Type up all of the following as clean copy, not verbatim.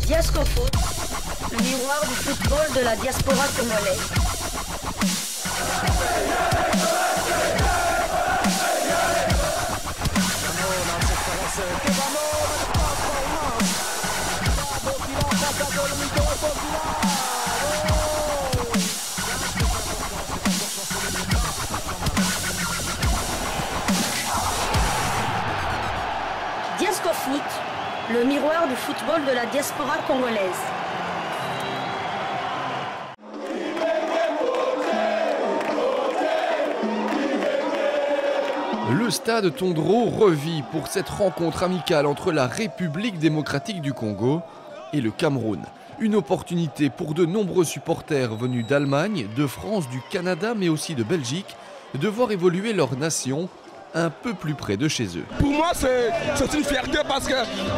Diasco Foot, le miroir du football de la diaspora congolaise. Diasco Foot, le miroir du football de la diaspora congolaise. Le stade Tondro revit pour cette rencontre amicale entre la République démocratique du Congo et le Cameroun. Une opportunité pour de nombreux supporters venus d'Allemagne, de France, du Canada, mais aussi de Belgique, de voir évoluer leur nation un peu plus près de chez eux. Pour moi, c'est une fierté parce que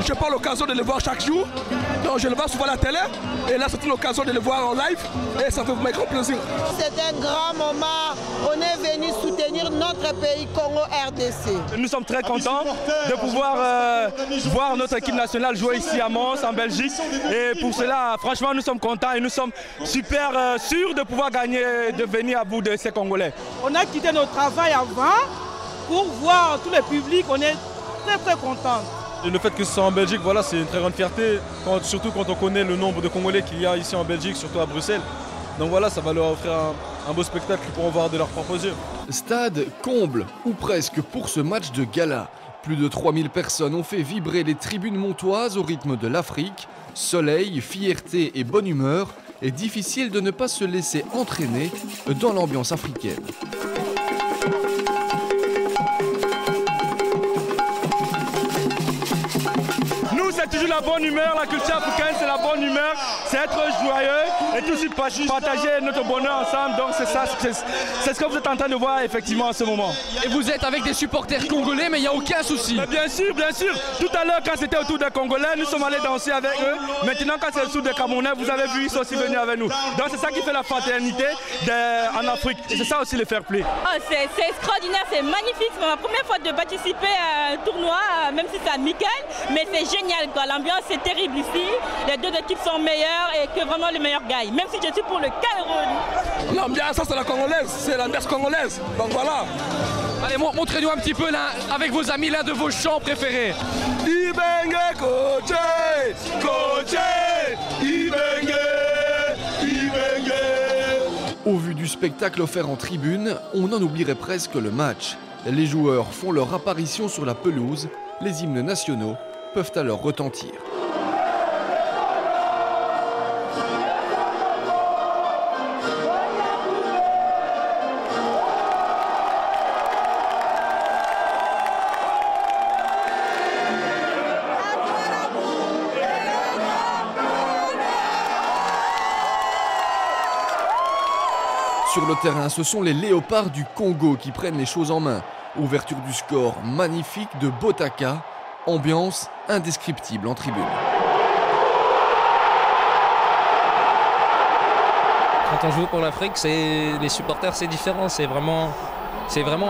je n'ai pas l'occasion de les voir chaque jour. Donc je le vois souvent à la télé. Et là, c'est une occasion de les voir en live. Et ça fait un grand plaisir. C'est un grand moment. On est venu soutenir notre pays Congo RDC. Nous sommes très contents de pouvoir voir notre équipe nationale jouer ici à Mons, en Belgique. Et pour cela, franchement, nous sommes contents et nous sommes super sûrs de pouvoir gagner, de venir à bout de ces Congolais. On a quitté notre travail avant pour voir tout le public. On est très contents. Et le fait que ce soit en Belgique, voilà, c'est une très grande fierté, surtout quand on connaît le nombre de Congolais qu'il y a ici en Belgique, surtout à Bruxelles. Donc voilà, ça va leur offrir un beau spectacle qu'ils pourront voir de leurs propres yeux. Stade comble, ou presque, pour ce match de gala. Plus de 3000 personnes ont fait vibrer les tribunes montoises au rythme de l'Afrique. Soleil, fierté et bonne humeur. Et difficile de ne pas se laisser entraîner dans l'ambiance africaine. C'est toujours la bonne humeur, la culture africaine c'est la bonne humeur, c'est être joyeux et tous partager notre bonheur ensemble, donc c'est ça, c'est ce que vous êtes en train de voir effectivement en ce moment. Et vous êtes avec des supporters congolais mais il n'y a aucun souci? Bien sûr, tout à l'heure quand c'était autour des Congolais, nous sommes allés danser avec eux, maintenant quand c'est autour des Camerounais, vous avez vu, ils sont aussi venus avec nous. Donc c'est ça qui fait la fraternité en Afrique et c'est ça aussi le fair play. Oh, c'est extraordinaire, c'est magnifique, c'est ma première fois de participer à un tournoi, même si c'est amical, mais c'est génial. L'ambiance est terrible ici, les deux équipes sont meilleures et que vraiment le meilleur gagne, même si je suis pour le Cameroun. L'ambiance, ça c'est la congolaise, c'est l'ambiance congolaise, donc voilà. Allez, montrez-nous un petit peu là, avec vos amis, l'un de vos chants préférés. Ibenge Koche, Koche, Ibenge, Ibenge. Au vu du spectacle offert en tribune, on en oublierait presque le match. Les joueurs font leur apparition sur la pelouse, les hymnes nationaux peuvent alors retentir. Sur le terrain, ce sont les léopards du Congo qui prennent les choses en main. Ouverture du score magnifique de Botaka. Ambiance indescriptible en tribune. Quand on joue pour l'Afrique, les supporters c'est différent, c'est vraiment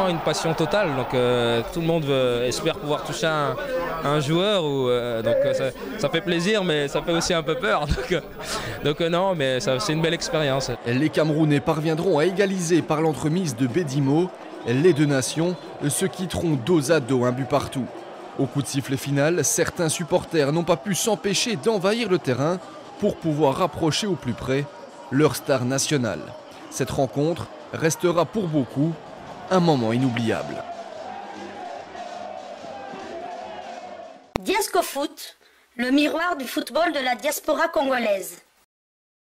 une passion totale. Donc tout le monde espère pouvoir toucher un joueur, donc ça fait plaisir, mais ça fait aussi un peu peur. Donc non, mais c'est une belle expérience. Les Camerounais parviendront à égaliser par l'entremise de Bédimo. Les deux nations se quitteront dos à dos, un but partout. Au coup de sifflet final, certains supporters n'ont pas pu s'empêcher d'envahir le terrain pour pouvoir rapprocher au plus près leur star nationale. Cette rencontre restera pour beaucoup un moment inoubliable. Diasco Foot, le miroir du football de la diaspora congolaise.